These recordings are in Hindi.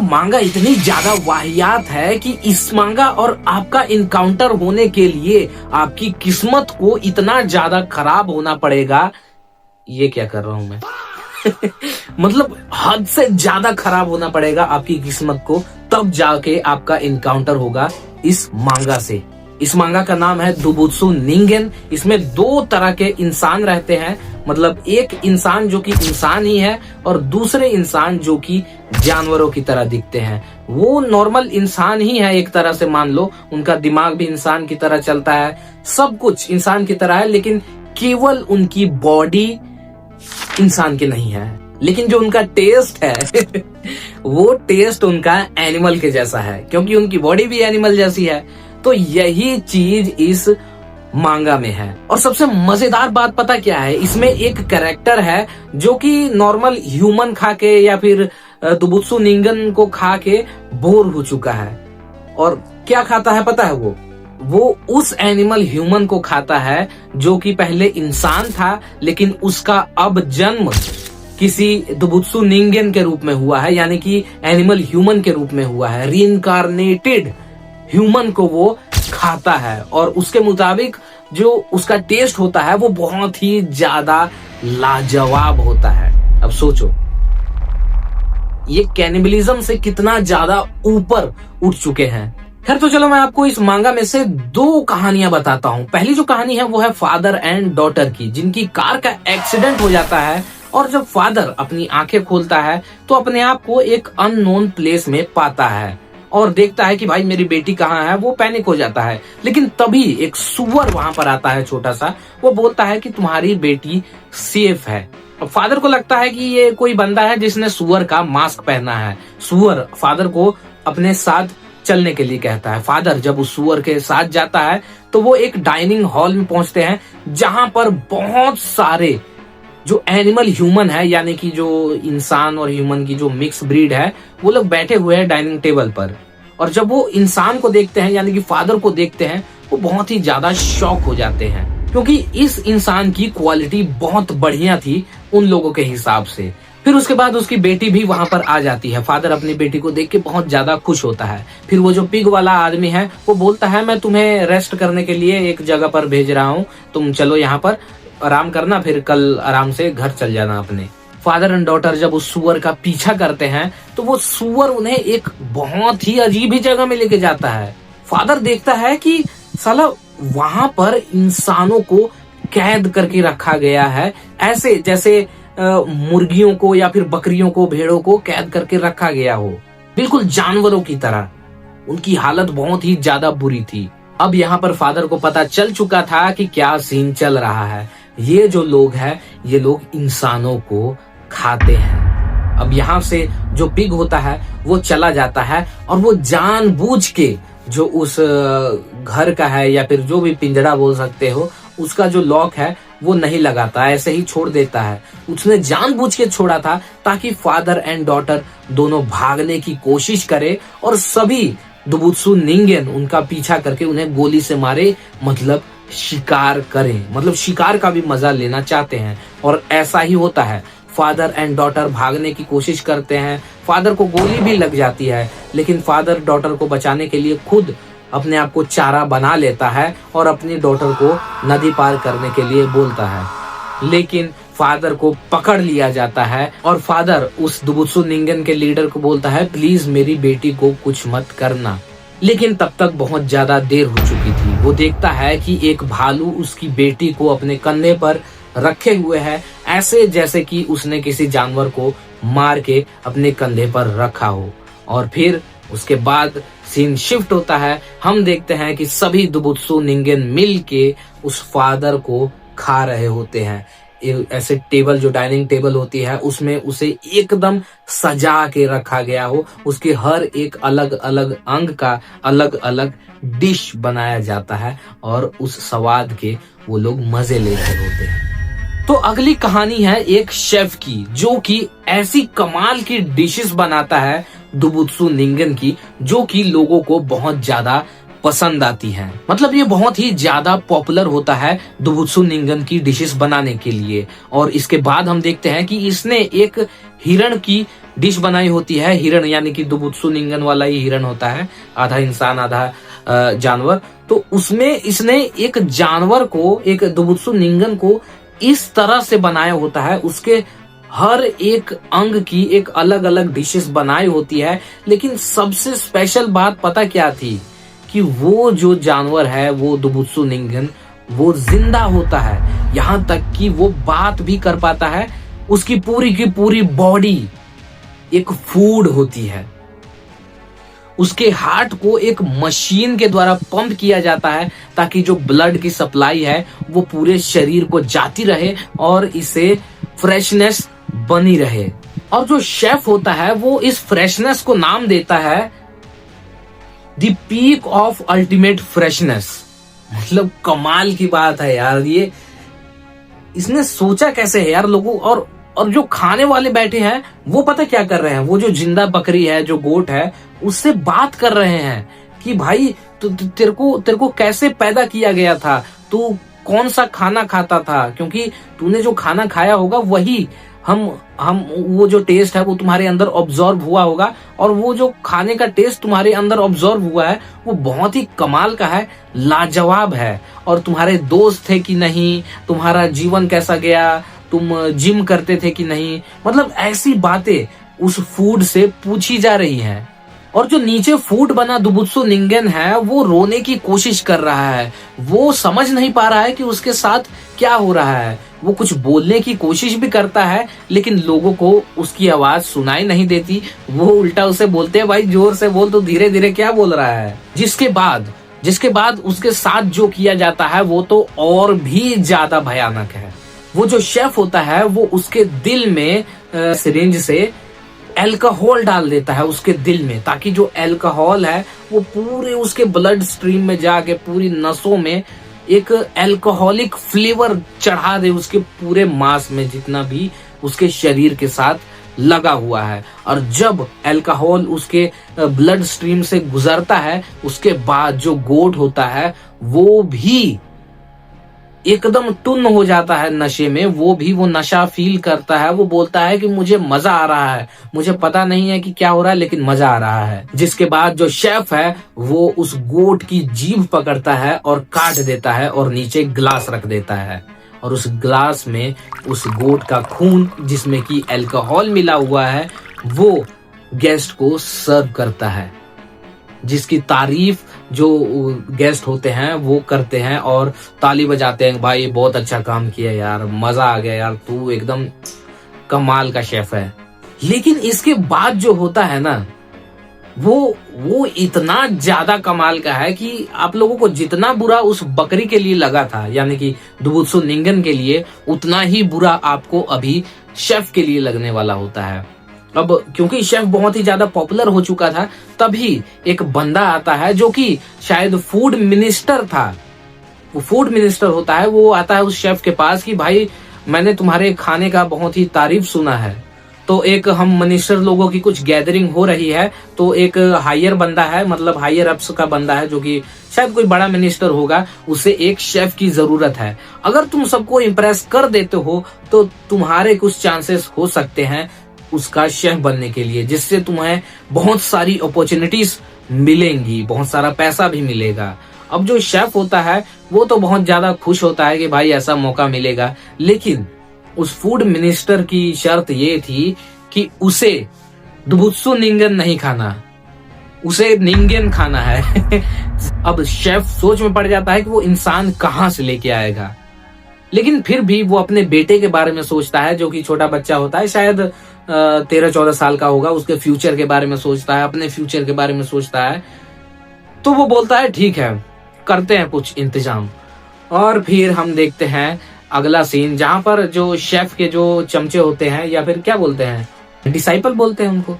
मांगा इतनी ज्यादा वाहियात है कि इस मांगा और आपका इनकाउंटर होने के लिए आपकी किस्मत को इतना ज्यादा खराब होना पड़ेगा। ये क्या कर रहा हूं मैं मतलब हद से ज्यादा खराब होना पड़ेगा आपकी किस्मत को, तब जाके आपका इनकाउंटर होगा इस मांगा से। इस मांगा का नाम है दोबुत्सु निंगेन। इसमें दो तरह के इंसान रहते हैं, मतलब एक इंसान जो कि इंसान ही है और दूसरे इंसान जो कि जानवरों की तरह दिखते हैं। वो नॉर्मल इंसान ही है एक तरह से, मान लो उनका दिमाग भी इंसान की तरह चलता है, सब कुछ इंसान की तरह है, लेकिन केवल उनकी बॉडी इंसान की नहीं है। लेकिन जो उनका टेस्ट है वो टेस्ट उनका एनिमल के जैसा है, क्योंकि उनकी बॉडी भी एनिमल जैसी है। तो यही चीज इस मांगा में है। और सबसे मजेदार बात पता क्या है, इसमें एक कैरेक्टर है जो कि नॉर्मल ह्यूमन खा के या फिर दोबुत्सु निंगेन को खा के बोर हो चुका है। और क्या खाता है पता है वो उस एनिमल ह्यूमन को खाता है जो कि पहले इंसान था, लेकिन उसका अब जन्म किसी दोबुत्सु निंगेन के रूप में हुआ है, यानी कि एनिमल ह्यूमन के रूप में हुआ है। रीइंकार्नेटेड ह्यूमन को वो खाता है और उसके मुताबिक जो उसका टेस्ट होता है वो बहुत ही ज्यादा लाजवाब होता है। अब सोचो ये कैनिबलिज्म से कितना ज्यादा ऊपर उठ चुके हैं। खैर तो चलो मैं आपको इस मांगा में से दो कहानियां बताता हूं। पहली जो कहानी है वो है फादर एंड डॉटर की, जिनकी कार का एक्सीडेंट हो जाता है और जब फादर अपनी आंखें खोलता है तो अपने आप को एक अननोन प्लेस में पाता है और देखता है कि भाई मेरी बेटी कहाँ है। वो पैनिक हो जाता है, लेकिन तभी एक सुअर वहां पर आता है छोटा सा। वो बोलता है कि तुम्हारी बेटी सेफ है। अब फादर को लगता है कि ये कोई बंदा है जिसने सुअर का मास्क पहना है। सुअर फादर को अपने साथ चलने के लिए कहता है। फादर जब उस सुअर के साथ जाता है तो वो एक डाइनिंग हॉल में पहुंचते हैं, जहां पर बहुत सारे जो एनिमल ह्यूमन है, यानी कि जो इंसान और ह्यूमन की जो मिक्स ब्रीड है, वो लोग बैठे हुए हैं डाइनिंग टेबल पर। और जब वो इंसान को देखते हैं, यानी कि फादर को देखते हैं, वो बहुत ही ज्यादा शॉक हो जाते हैं, क्योंकि इस इंसान की क्वालिटी बहुत बढ़िया थी उन लोगों के हिसाब से। फिर उसके बाद उसकी बेटी भी वहां पर आ जाती है। फादर अपनी बेटी को देख के बहुत ज्यादा खुश होता है। फिर वो जो पिग वाला आदमी है वो बोलता है मैं तुम्हें रेस्ट करने के लिए एक जगह पर भेज रहा हूँ, तुम चलो यहाँ पर आराम करना, फिर कल आराम से घर चल जाना अपने। फादर एंड डॉटर जब उस सुअर का पीछा करते हैं तो वो सुअर उन्हें एक बहुत ही अजीब ही जगह में लेके जाता है। फादर देखता है कि साला वहां पर इंसानों को कैद करके रखा गया है, ऐसे जैसे मुर्गियों को या फिर बकरियों को, भेड़ों को कैद करके रखा गया हो, बिल्कुल जानवरों की तरह। उनकी हालत बहुत ही ज्यादा बुरी थी। अब यहाँ पर फादर को पता चल चुका था कि क्या सीन चल रहा है। ये जो लोग हैं ये लोग इंसानों को खाते हैं। अब यहाँ से जो पिग होता है वो चला जाता है और वो जानबूझ के जो उस घर का है या फिर जो भी पिंजड़ा बोल सकते हो, उसका जो लॉक है वो नहीं लगाता, ऐसे ही छोड़ देता है। उसने जानबूझ के छोड़ा था ताकि फादर एंड डॉटर दोनों भागने की कोशिश करे और सभी दोबुत्सु निंगेन उनका पीछा करके उन्हें गोली से मारे, मतलब शिकार करें, मतलब शिकार का भी मजा लेना चाहते हैं। और ऐसा ही होता है। फादर एंड डॉटर भागने की कोशिश करते हैं, फादर को गोली भी लग जाती है, लेकिन फादर डॉटर को बचाने के लिए खुद अपने आप को चारा बना लेता है और अपनी डॉटर को नदी पार करने के लिए बोलता है। लेकिन फादर को पकड़ लिया जाता है और फादर उस दोबुत्सु निंगेन के लीडर को बोलता है प्लीज मेरी बेटी को कुछ मत करना। लेकिन तब तक बहुत ज्यादा देर हो चुकी थी। वो देखता है कि एक भालू उसकी बेटी को अपने कंधे पर रखे हुए है, ऐसे जैसे कि उसने किसी जानवर को मार के अपने कंधे पर रखा हो। और फिर उसके बाद सीन शिफ्ट होता है। हम देखते हैं कि सभी दोबुत्सु निंगेन मिल के उस फादर को खा रहे होते हैं। ऐसे टेबल, जो डाइनिंग टेबल होती है, उसमें उसे एकदम सजा के रखा गया हो, उसके हर एक अलग अलग अंग का अलग अलग डिश बनाया जाता है और उस स्वाद के वो लोग मजे ले रहे होते हैं। तो अगली कहानी है एक शेफ की, जो कि ऐसी कमाल की डिशेस बनाता है दोबुत्सु निंगेन की, जो कि लोगों को बहुत ज्यादा पसंद आती है। मतलब ये बहुत ही ज्यादा पॉपुलर होता है दोबुत्सु निंगेन की डिशेस बनाने के लिए। और इसके बाद हम देखते हैं कि इसने एक हिरण की डिश बनाई होती है हिरण, यानी कि दुबुत्सु निंगन वाला ही हिरण होता है, आधा इंसान आधा जानवर। तो उसमें इसने एक जानवर को, एक दुबुत्सु निंगन को इस तरह से बनाया होता है, उसके हर एक अंग की एक अलग अलग डिशेस बनाई होती है। लेकिन सबसे स्पेशल बात पता क्या थी, कि वो जो जानवर है, वो दुबुत्सु निंगन, वो जिंदा होता है, यहाँ तक कि वो बात भी कर पाता है। उसकी पूरी की पूरी बॉडी एक फूड होती है। उसके हार्ट को एक मशीन के द्वारा पंप किया जाता है, ताकि जो ब्लड की सप्लाई है वो पूरे शरीर को जाती रहे और इसे फ्रेशनेस बनी रहे। और जो शेफ होता है वो इस फ्रेशनेस को नाम देता है the peak of ultimate freshness. मतलब कमाल की बात है यार, ये इसने सोचा कैसे है यार लोगों। और जो खाने वाले बैठे हैं वो पता क्या कर रहे हैं, वो जो जिंदा बकरी है, जो गोट है, उससे बात कर रहे हैं कि भाई तेरे को कैसे पैदा किया गया था, तू कौन सा खाना खाता था, क्योंकि तूने जो खाना खाया होगा वही हम वो जो टेस्ट है वो तुम्हारे अंदर ऑब्जॉर्व हुआ होगा, और वो जो खाने का टेस्ट तुम्हारे अंदर ऑब्जॉर्व हुआ है वो बहुत ही कमाल का है, लाजवाब है। और तुम्हारे दोस्त थे कि नहीं, तुम्हारा जीवन कैसा गया, तुम जिम करते थे कि नहीं, मतलब ऐसी बातें उस फूड से पूछी जा रही हैं। और जो नीचे फूड बना दुबुत्सु निंगन है वो रोने की कोशिश कर रहा है, वो समझ नहीं पा रहा है कि उसके साथ क्या हो रहा है। वो कुछ बोलने की कोशिश भी करता है, लेकिन लोगों को उसकी आवाज सुनाई नहीं देती। वो उल्टा उसे बोलते हैं, भाई जोर से बोल, तो धीरे धीरे क्या बोल रहा है। जिसके बाद उसके साथ जो किया जाता है वो तो और भी ज्यादा भयानक है। वो जो शेफ होता है वो उसके दिल में सिरिंज से अल्कोहल डाल देता है उसके दिल में, ताकि जो अल्कोहल है वो पूरे उसके ब्लड स्ट्रीम में जाके पूरी नसों में एक अल्कोहलिक फ्लेवर चढ़ा दे उसके पूरे मांस में, जितना भी उसके शरीर के साथ लगा हुआ है। और जब अल्कोहल उसके ब्लड स्ट्रीम से गुजरता है, उसके बाद जो गोट होता है वो भी एकदम टुन्न हो जाता है नशे में। वो नशा फील करता है, वो बोलता है कि मुझे मजा आ रहा है, मुझे पता नहीं है कि क्या हो रहा है लेकिन मजा आ रहा है। जिसके बाद जो शेफ है वो उस गोट की जीभ पकड़ता है और काट देता है और नीचे ग्लास रख देता है, और उस ग्लास में उस गोट का खून, जिसमें कि अल्कोहल मिला हुआ है, वो गेस्ट को सर्व करता है। जिसकी तारीफ जो गेस्ट होते हैं वो करते हैं और ताली बजाते हैं, भाई बहुत अच्छा काम किया यार, मजा आ गया यार, तू एकदम कमाल का शेफ है। लेकिन इसके बाद जो होता है ना, वो इतना ज्यादा कमाल का है कि आप लोगों को जितना बुरा उस बकरी के लिए लगा था, यानी कि दुबुत्सु निंगन के लिए, उतना ही बुरा आपको अभी शेफ के लिए लगने वाला होता है। अब क्योंकि शेफ बहुत ही ज्यादा पॉपुलर हो चुका था, तभी एक बंदा आता है जो कि शायद फूड मिनिस्टर था। वो फूड मिनिस्टर होता है, वो आता है उस शेफ के पास कि भाई मैंने तुम्हारे खाने का बहुत ही तारीफ सुना है। तो एक हम मिनिस्टर लोगों की कुछ गैदरिंग हो रही है, तो एक हायर बंदा है, मतलब हायर अप्स का बंदा है जो कि शायद कोई बड़ा मिनिस्टर होगा, उसे एक शेफ की जरूरत है। अगर तुम सबको इम्प्रेस कर देते हो तो तुम्हारे कुछ चांसेस हो सकते हैं उसका शेफ बनने के लिए, जिससे तुम्हें बहुत सारी अपॉर्चुनिटीज मिलेंगी, बहुत सारा पैसा भी मिलेगा। अब जो शेफ होता है वो तो बहुत ज्यादा खुश होता है कि भाई ऐसा मौका मिलेगा, लेकिन उस फूड मिनिस्टर की शर्त ये थी कि उसे दुबुत्सु निंगन नहीं खाना, उसे निंगन खाना है। अब शेफ सोच में पड़ जाता है कि वो इंसान कहां से लेके आएगा, लेकिन फिर भी वो अपने बेटे के बारे में सोचता है, जो कि छोटा बच्चा होता है, शायद 13-14 साल का होगा। उसके फ्यूचर के बारे में सोचता है, अपने फ्यूचर के बारे में सोचता है। तो वो बोलता है ठीक है, करते हैं कुछ इंतजाम। और फिर हम देखते हैं अगला सीन, जहां पर जो शेफ के जो चमचे होते हैं, या फिर क्या बोलते हैं, डिसाइपल बोलते हैं उनको,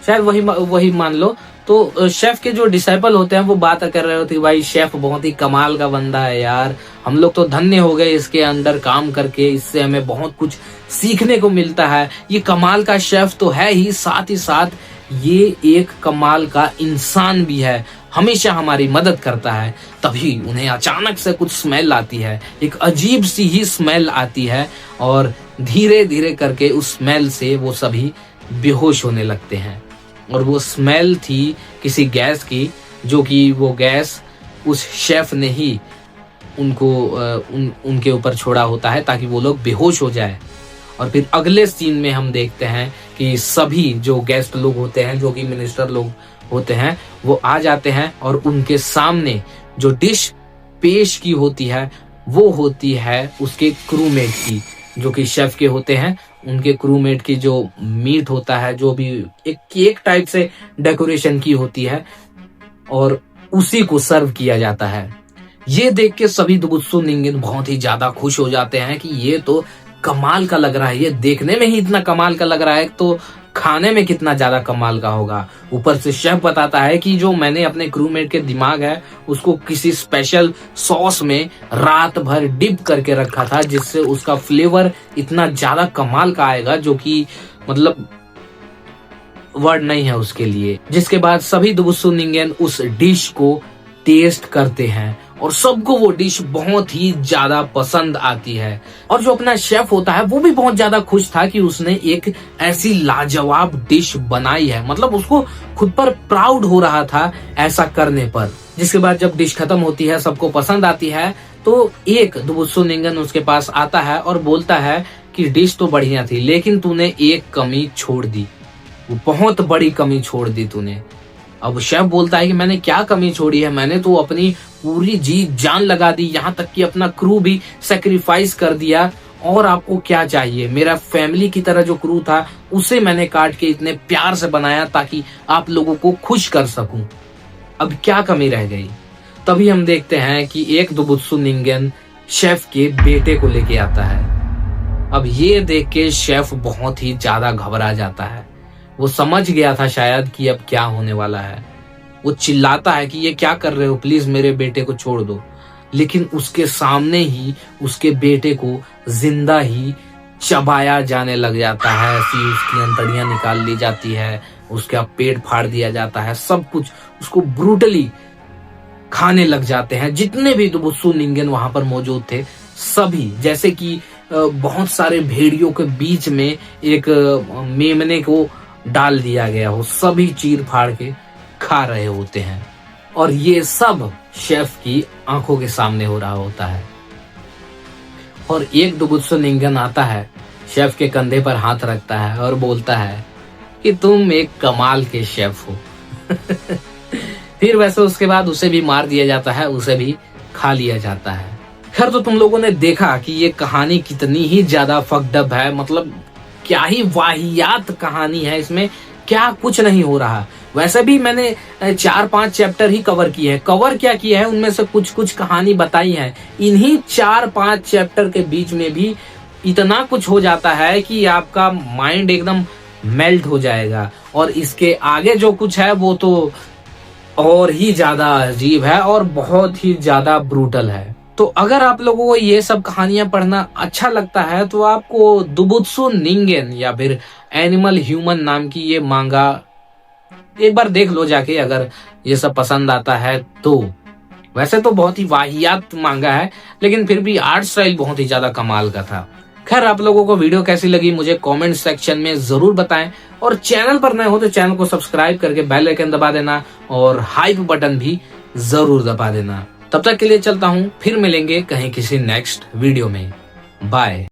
शायद वही मान लो। तो शेफ के जो डिसाइपल होते हैं वो बात कर रहे होते हैं, भाई शेफ बहुत ही कमाल का बंदा है यार, हम लोग तो धन्य हो गए इसके अंडर काम करके, इससे हमें बहुत कुछ सीखने को मिलता है। ये कमाल का शेफ तो है ही, साथ ही साथ ये एक कमाल का इंसान भी है, हमेशा हमारी मदद करता है। तभी उन्हें अचानक से कुछ स्मेल आती है, एक अजीब सी ही स्मेल आती है, और धीरे धीरे करके उस स्मेल से वो सभी बेहोश होने लगते हैं। और वो स्मेल थी किसी गैस की, जो कि वो गैस उस शेफ ने ही उनके ऊपर छोड़ा होता है ताकि वो लोग बेहोश हो जाए। और फिर अगले सीन में हम देखते हैं कि सभी जो गेस्ट लोग होते हैं, जो कि मिनिस्टर लोग होते हैं, वो आ जाते हैं और उनके सामने जो डिश पेश की होती है वो होती है उसके क्रूमेट की, जो कि शेफ के होते हैं। उनके क्रूमेट की जो मीट होता है, जो भी एक केक टाइप से डेकोरेशन की होती है, और उसी को सर्व किया जाता है। ये देख के सभी दुबुत्सु निंगन बहुत ही ज्यादा खुश हो जाते हैं कि ये तो कमाल का लग रहा है, ये देखने में ही इतना कमाल का लग रहा है तो खाने में कितना ज्यादा कमाल का होगा। ऊपर से शेफ बताता है कि जो मैंने अपने क्रूमेट के दिमाग है उसको किसी स्पेशल सॉस में रात भर डिप करके रखा था, जिससे उसका फ्लेवर इतना ज्यादा कमाल का आएगा, जो कि मतलब वर्ड नहीं है उसके लिए। जिसके बाद सभी दुबुत्सु निंगन उस डिश को टेस्ट करते हैं और सबको वो डिश बहुत ही ज्यादा पसंद आती है। और जो अपना शेफ होता है वो भी बहुत ज्यादा खुश था कि उसने एक ऐसी लाजवाब डिश बनाई है, मतलब उसको खुद पर प्राउड हो रहा था ऐसा करने पर। जिसके बाद जब डिश खत्म होती है, सबको पसंद आती है, तो एक दुबुत्सु निंगन उसके पास आता है और बोलता है कि डिश तो बढ़िया थी, लेकिन तूने एक कमी छोड़ दी, वो बहुत बड़ी कमी छोड़ दी तूने। अब शेफ बोलता है कि मैंने क्या कमी छोड़ी है, मैंने तो अपनी पूरी जी जान लगा दी, यहाँ तक कि अपना क्रू भी सेक्रीफाइस कर दिया, और आपको क्या चाहिए? मेरा फैमिली की तरह जो क्रू था उसे मैंने काट के इतने प्यार से बनाया ताकि आप लोगों को खुश कर सकूं। अब क्या कमी रह गई? तभी हम देखते हैं कि एक दुबुत्सु निंगन शेफ के बेटे को लेके आता है। अब ये देख के शेफ बहुत ही ज्यादा घबरा जाता है। वो समझ गया था शायद कि अब क्या होने वाला है। वो चिल्लाता है कि ये क्या कर रहे हो, प्लीज मेरे बेटे को छोड़ दो। लेकिन उसके सामने ही उसके बेटे को जिंदा ही चबाया जाने लग जाता है। ऐसी उसकी अंतड़ियां निकाल ली जाती है, उसका पेट फाड़ दिया जाता है, सब कुछ उसको ब्रूटली खाने लग जाते हैं। जितने भी दुबुत्सु निंगन वहां पर मौजूद थे सभी, जैसे कि बहुत सारे भेड़ियों के बीच में एक मेमने को डाल दिया गया हो, सभी चीर फाड़ के खा रहे होते हैं। और ये सब शेफ की आंखों के सामने हो रहा होता है। और एक दुबुत्सु निंगन आता है, शेफ के कंधे पर हाथ रखता है और बोलता है कि तुम एक कमाल के शेफ हो। फिर वैसे उसके बाद उसे भी मार दिया जाता है, उसे भी खा लिया जाता है। खैर, तो तुम लोगों ने देखा कि ये कहानी कितनी ही ज्यादा फक्ड अप है, मतलब क्या ही वाहियात कहानी है इसमें, क्या कुछ नहीं हो रहा। वैसे भी मैंने 4-5 चैप्टर ही कवर किए हैं। कवर क्या किया है, उनमें से कुछ कुछ कहानी बताई है। इन्हीं 4-5 चैप्टर के बीच में भी इतना कुछ हो जाता है कि आपका माइंड एकदम मेल्ट हो जाएगा। और इसके आगे जो कुछ है वो तो और ही ज्यादा अजीब है और बहुत ही ज्यादा ब्रूटल है। तो अगर आप लोगों को ये सब कहानियां पढ़ना अच्छा लगता है तो आपको दुबुत्सु निंगन या फिर एनिमल ह्यूमन नाम की ये मांगा एक बार देख लो जाके, अगर ये सब पसंद आता है तो। वैसे तो बहुत ही वाहियात मांगा है, लेकिन फिर भी आर्ट स्टाइल बहुत ही ज्यादा कमाल का था। खैर, आप लोगों को वीडियो कैसी लगी मुझे कमेंट सेक्शन में जरूर बताएं, और चैनल पर नए हो तो चैनल को सब्सक्राइब करके बेल आइकन दबा देना और हाइप बटन भी जरूर दबा देना। तब तक के लिए चलता हूँ, फिर मिलेंगे कहीं किसी नेक्स्ट वीडियो में। बाय।